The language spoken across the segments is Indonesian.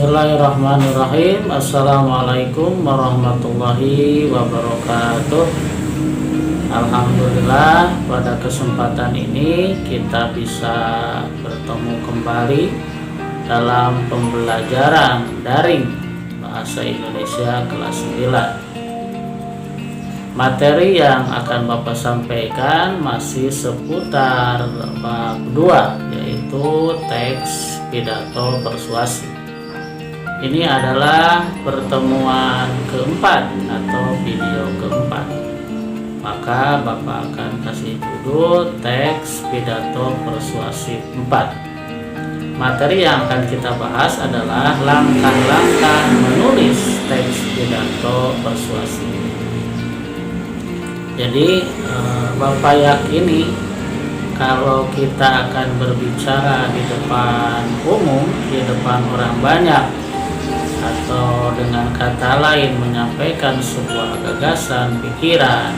Bismillahirrahmanirrahim. Assalamualaikum warahmatullahi wabarakatuh. Alhamdulillah, pada kesempatan ini kita bisa bertemu kembali dalam pembelajaran daring Bahasa Indonesia kelas 9. Materi yang akan Bapak sampaikan masih seputar bab 2, yaitu teks pidato persuasi. Ini adalah pertemuan keempat atau video keempat. Maka Bapak akan kasih judul teks pidato persuasi 4. Materi yang akan kita bahas adalah langkah-langkah menulis teks pidato persuasi. Jadi Bapak yakini kalau kita akan berbicara di depan umum, di depan orang banyak, atau dengan kata lain menyampaikan sebuah gagasan, pikiran,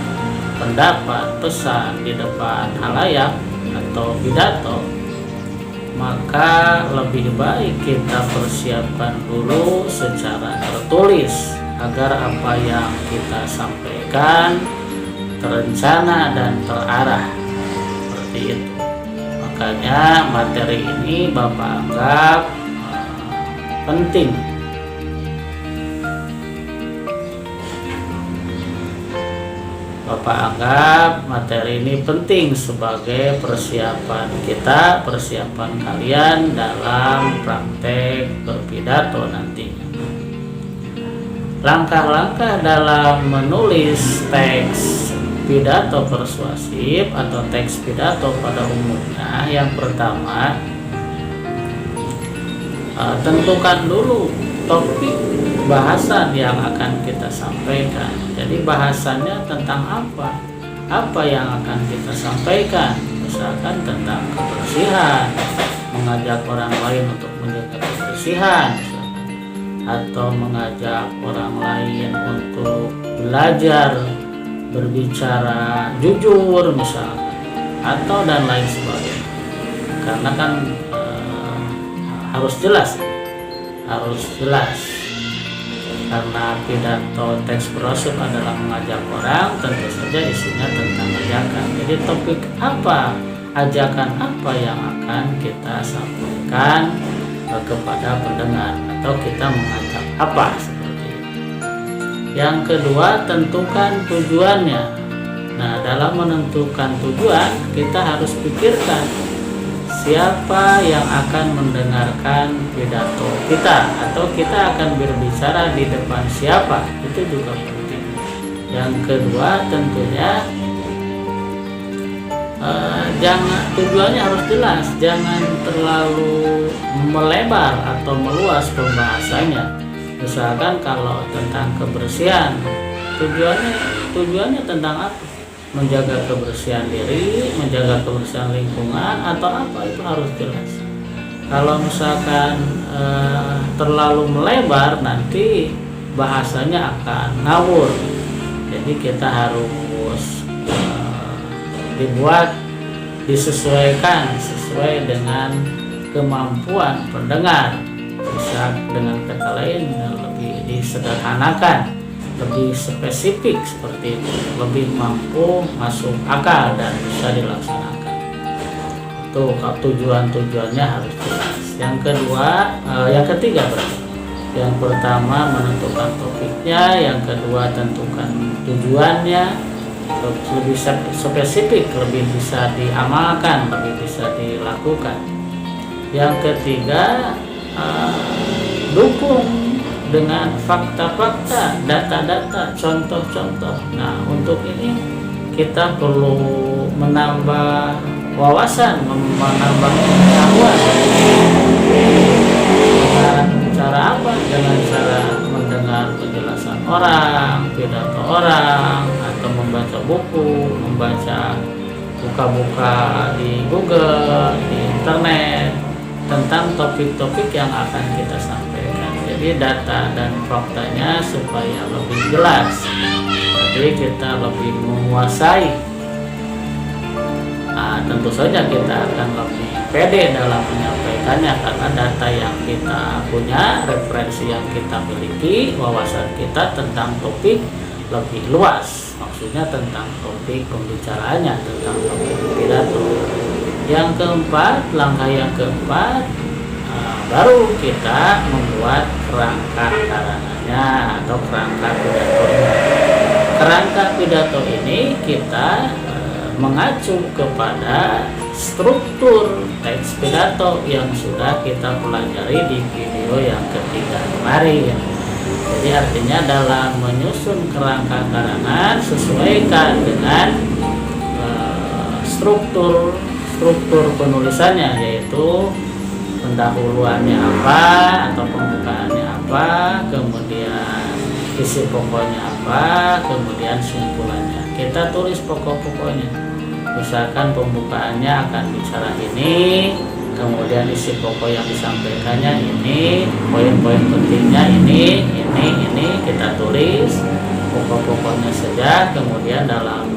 pendapat, pesan di depan halayak atau pidato, maka lebih baik kita persiapkan dulu secara tertulis agar apa yang kita sampaikan terencana dan terarah, seperti itu. Makanya materi ini Bapak anggap penting. Bapak anggap materi ini penting sebagai persiapan kita, persiapan kalian dalam praktek berpidato nantinya. Langkah-langkah dalam menulis teks pidato persuasif atau teks pidato pada umumnya, yang pertama, tentukan dulu topik bahasan yang akan kita sampaikan. Jadi bahasannya tentang apa? Apa yang akan kita sampaikan? Misalkan tentang kebersihan, mengajak orang lain untuk menjaga kebersihan, misalkan. Atau mengajak orang lain untuk belajar berbicara jujur, misalkan, atau dan lain sebagainya. Karena kan harus jelas. Karena pidato teks persuasif adalah mengajak orang, tentu saja isinya tentang ajakan. Jadi topik apa, ajakan apa yang akan kita sampaikan kepada pendengar, atau kita mengajak apa, seperti itu. Yang kedua, tentukan tujuannya. Nah, dalam menentukan tujuan, kita harus pikirkan siapa yang akan mendengarkan pidato kita, atau kita akan berbicara di depan siapa, itu juga penting. Yang kedua, tentunya tujuannya harus jelas, jangan terlalu melebar atau meluas pembahasannya. Misalkan kalau tentang kebersihan, tujuannya tentang apa? Menjaga kebersihan diri, menjaga kebersihan lingkungan, atau apa, itu harus jelas. Kalau misalkan terlalu melebar, nanti bahasanya akan ngawur. Jadi kita harus disesuaikan sesuai dengan kemampuan pendengar. Bisa dengan kata lain lebih disederhanakan, lebih spesifik, seperti itu, lebih mampu masuk akal dan bisa dilaksanakan. Itu tujuannya harus jelas. Yang ketiga berarti. Yang pertama menentukan topiknya, yang kedua tentukan tujuannya, lebih spesifik, lebih bisa diamalkan, lebih bisa dilakukan. Yang ketiga, dukung dengan fakta-fakta, data-data, contoh-contoh. Nah, untuk ini kita perlu menambah wawasan, menambah pengetahuan. Dengan cara apa? Dengan cara mendengar penjelasan orang, pidato orang, atau membaca buku, buka di Google, di internet, tentang topik-topik yang akan kita sampaikan. Jadi data dan faktanya supaya lebih jelas, jadi kita lebih menguasai tentu saja kita akan lebih pede dalam menyampaikannya karena data yang kita punya, referensi yang kita miliki, wawasan kita tentang topik lebih luas, maksudnya tentang topik pembicaraannya, tentang topik pidato. Yang keempat, langkah yang keempat, baru kita membuat kerangka karangannya atau kerangka pidatonya. Kerangka pidato ini kita mengacu kepada struktur teks pidato yang sudah kita pelajari di video yang ketiga kemarin. Jadi artinya dalam menyusun kerangka karangan sesuaikan dengan struktur penulisannya, yaitu pendahuluannya apa atau pembukaannya apa, kemudian isi pokoknya apa, kemudian simpulannya. Kita tulis pokok-pokoknya. Misalkan pembukaannya akan bicara ini, kemudian isi pokok yang disampaikannya ini, poin-poin pentingnya ini, kita tulis pokok-pokoknya saja. Kemudian dalam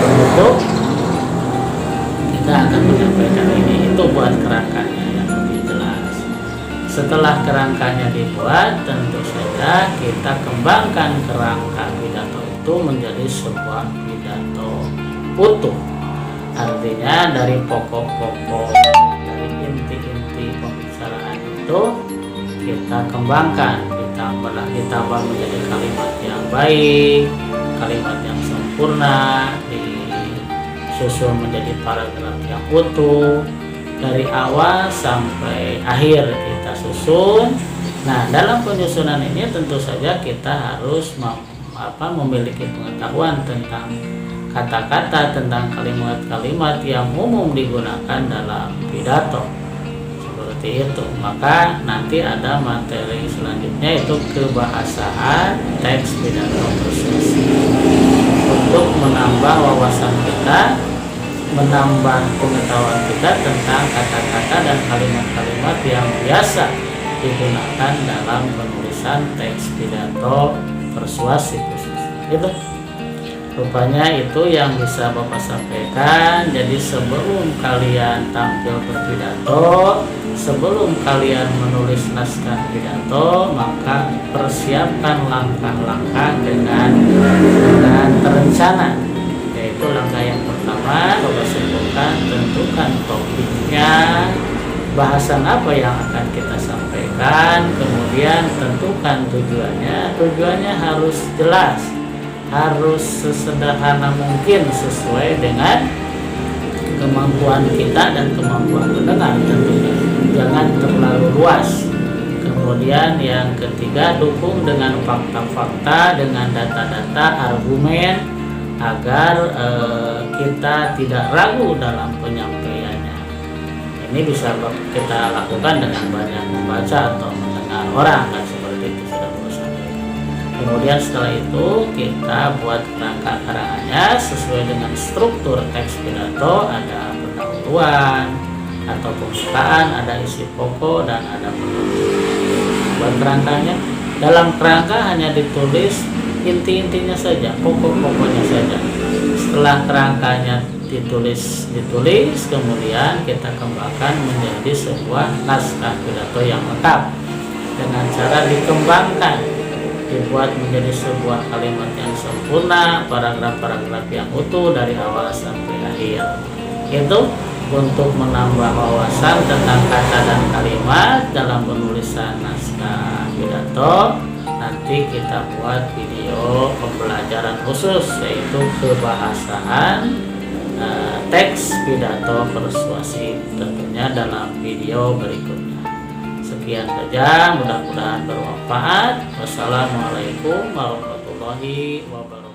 penutup kita akan menyampaikan ini. Itu buat kerangkanya yang lebih jelas. Setelah kerangkanya dibuat, tentu saja kita kembangkan kerangka pidato itu menjadi sebuah pidato utuh. Artinya dari pokok-pokok, dari inti-inti pembicaraan itu kita kembangkan, ditambah menjadi kalimat yang baik, kalimat yang sempurna, disusun menjadi paragraf yang utuh dari awal sampai akhir kita susun. Nah, dalam penyusunan ini tentu saja kita harus memiliki pengetahuan tentang kata-kata, tentang kalimat-kalimat yang umum digunakan dalam pidato. Seperti itu. Maka nanti ada materi selanjutnya, itu kebahasaan teks pidato persuasi, untuk menambah wawasan kita, menambah pengetahuan kita tentang kata-kata dan kalimat-kalimat yang biasa digunakan dalam penulisan teks pidato persuasi khususnya. Itu rupanya itu yang bisa Bapak sampaikan. Jadi sebelum kalian tampil berpidato, sebelum kalian menulis naskah pidato, maka persiapkan langkah-langkah dengan terencana. Yaitu langkah yang pertama, Bapak sebutkan, tentukan topiknya, bahasan apa yang akan kita sampaikan, kemudian tentukan tujuannya harus jelas, harus sesederhana mungkin sesuai dengan kemampuan kita dan kemampuan pendengar tentunya, jangan terlalu luas. Kemudian yang ketiga, dukung dengan fakta-fakta, dengan data-data, argumen, agar kita tidak ragu dalam penyampaiannya. Ini bisa kita lakukan dengan banyak membaca atau mendengar orang, kan seperti itu sudah Bapak sampaikan. Kemudian setelah itu kita buat kerangka karangannya sesuai dengan struktur teks pidato, ada pendahuluan atau pembukaan, ada isi pokok, dan ada penutup. Buat kerangkanya, dalam kerangka hanya ditulis inti-intinya saja, pokok-pokoknya saja. Setelah kerangkanya ditulis, kemudian kita kembangkan menjadi sebuah naskah pidato yang lengkap dengan cara dikembangkan, dibuat menjadi sebuah kalimat yang sempurna, paragraf-paragraf yang utuh dari awal sampai akhir. Itu untuk menambah wawasan tentang kata dan kalimat dalam penulisan naskah pidato. Nanti kita buat video pembelajaran khusus, yaitu kebahasaan teks pidato persuasi, tentunya dalam video berikutnya. Sekian saja, mudah-mudahan bermanfaat. Wassalamualaikum warahmatullahi wabarakatuh.